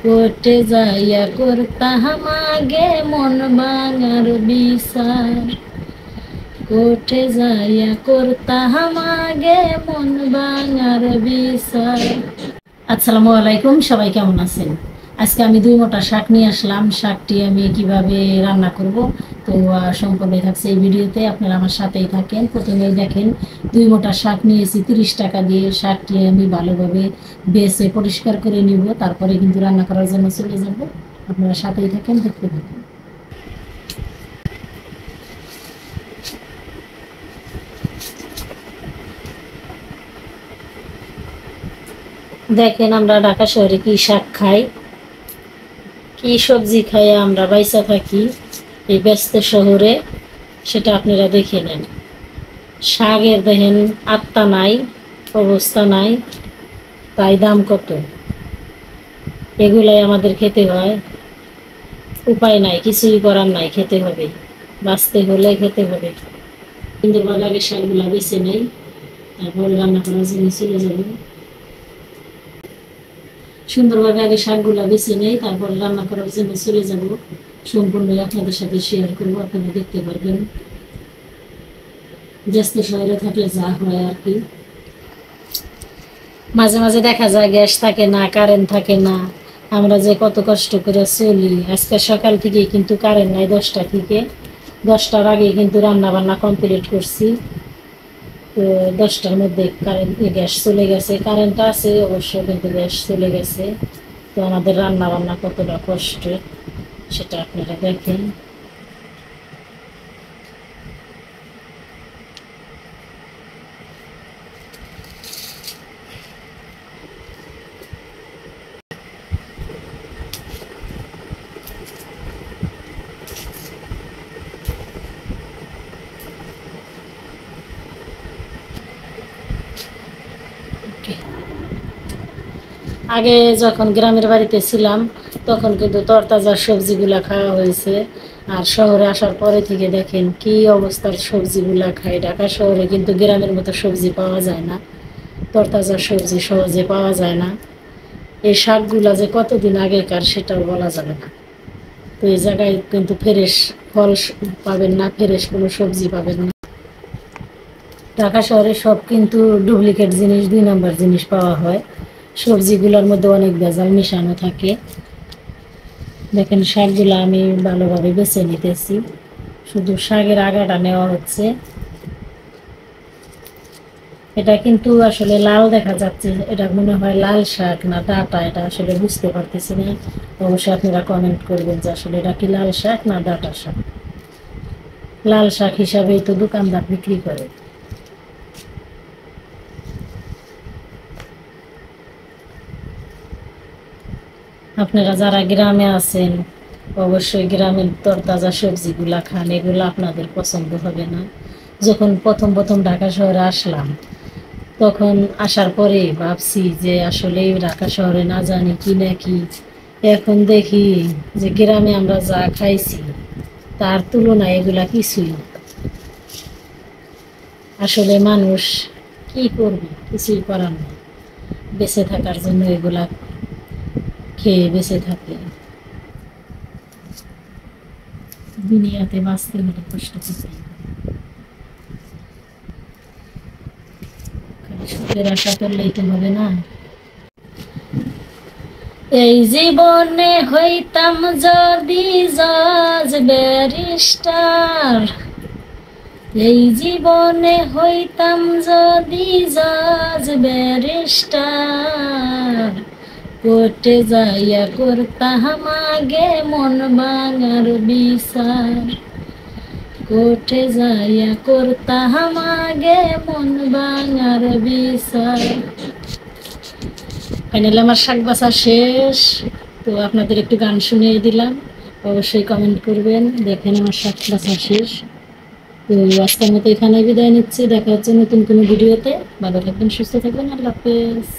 কোর্টে যাইয়া করতাম আগে মন ভাঙার বিচার, কোর্টে যাইয়া করতাম আগে মন ভাঙার বিচার। আসসালামু আলাইকুম, সবাই কেমন আছেন? আজকে আমি 2 মোটা শাক নিয়ে আসলাম। শাকটি আমি কিভাবে রান্না করব তো সম্পূর্ণ থাকছে এই ভিডিওতে, আপনারা আমার সাথেই থাকেন। প্রথমেই দেখেন 2 মোটা শাক নিয়েছি 30 টাকা দিয়ে। শাকটি আমি ভালোভাবে বেছে পরিষ্কার করে নিব, তারপরে কিন্তু রান্না করার জন্য চলে যাব। আপনারা সাথেই থাকেন, দেখতে থাকেন। দেখেন আমরা ঢাকা শহরে কি শাক খাই, কি সবজি খাই, আমরা বাইসা থাকি এই ব্যস্ত শহরে, সেটা আপনারা দেখে নেন। শাকের দেখেন আত্মা নাই, অবস্থা নাই, তাই দাম কত। এগুলাই আমাদের খেতে হয়, উপায় নাই, কিছুই করার নাই, খেতে হবে, বাঁচতে হলে খেতে হবে। সুন্দরভাবে আগে শাকগুলা বেছে নেই, তারপরে রান্না করার জন্য চলে যাব। সুন্দরভাবে আগে শাকগুলা বেছে নেই, তারপরে রান্না করার জন্য চলে যাব। সম্পূর্ণ আপনাদের সাথে শেয়ার করবো, আপনারা দেখতে পারবেন। ব্যস্ত শহরে থাকলে যা হয় আর কি, মাঝে মাঝে দেখা যায় গ্যাস থাকে না, কারেন্ট থাকে না, আমরা যে কত কষ্ট করে চলি। আজকে সকাল থেকে কিন্তু কারেন্ট নাই, 10টা থেকে। 10টার আগে কিন্তু রান্না বান্না কমপ্লিট করছি। তো 10টার মধ্যে গ্যাস চলে গেছে, কারেন্ট আছে অবশ্য, কিন্তু গ্যাস চলে গেছে। তো আমাদের রান্না বান্না কতটা কষ্ট সেটা আপনারা দেখেন। আগে যখন গ্রামের বাড়িতে ছিলাম তখন কিন্তু তরতাজা সবজিগুলা খাওয়া হয়েছে, আর শহরে আসার পরে থেকে দেখেন কি অবস্থার সবজিগুলা খাই। ঢাকা শহরে কিন্তু গ্রামের মতো সবজি পাওয়া যায় না, তরতাজা সবজি সহজে পাওয়া যায় না। এই শাকগুলা যে কতদিন আগেকার সেটাও বলা যাবে না। তো এই জায়গায় কিন্তু ফ্রেশ ফল পাবেন না, ফ্রেশ কোনো সবজি পাবেন না। ঢাকা শহরে সব কিন্তু ডুপ্লিকেট জিনিস, 2 নম্বর জিনিস পাওয়া হয়। সবজিগুলোর মধ্যে অনেক ভেজাল মিশানো থাকে। দেখেন শাকগুলো আমি ভালোভাবে বেছে নিতেছি, শুধু শাকের আগাটা নেওয়া হচ্ছে। এটা কিন্তু আসলে লাল দেখা যাচ্ছে, এটা মনে হয় লাল শাক না ডাঁটা, এটা আসলে বুঝতে পারতেছি না। অবশ্যই আপনারা কমেন্ট করবেন যে আসলে এটা কি লাল শাক না ডাঁটা শাক। লাল শাক হিসাবেই তো দোকানদার বিক্রি করে। আপনারা যারা গ্রামে আছেন অবশ্যই গ্রামের তরতাজা সবজিগুলা খান, এগুলো আপনাদের পছন্দ হবে না। যখন প্রথম প্রথম ঢাকা শহরে আসলাম তখন আসার পরে ভাবছি যে আসলে ঢাকা শহরে না জানি কি না কি। এখন দেখি যে গ্রামে আমরা যা খাইছি তার তুলনায় এগুলা কিছুই না। আসলে মানুষ কি করবে, কিছুই করার নেই, বেঁচে থাকার জন্য এগুলা খেয়ে বেঁচে থাকে। দুনিয়াতে বাঁচতে হলে কষ্ট করতে হবে, সুখের আশা করলেই তো হবে না। এই জীবনে হইতাম যদি জজ ব্যারিস্টার, এই জীবনে হইতাম যদি জজ ব্যারিস্টার, কোর্টে যাইয়া করতাম আগে মন ভাঙার বিচার, কোর্টে যাইয়া করতাম আগে মন ভাঙার বিচার। ফাইনালি আমার শাক বাছা শেষ। তো আপনাদের একটু গান শুনিয়ে দিলাম, অবশ্যই কমেন্ট করবেন। দেখেন আমার শাক বাছা শেষ। তো আজকের মতো এখানে বিদায় নিচ্ছি, দেখা হচ্ছে নতুন কোনো ভিডিওতে। ভালো থাকবেন, সুস্থ থাকবেন, আল্লাহ হাফেজ।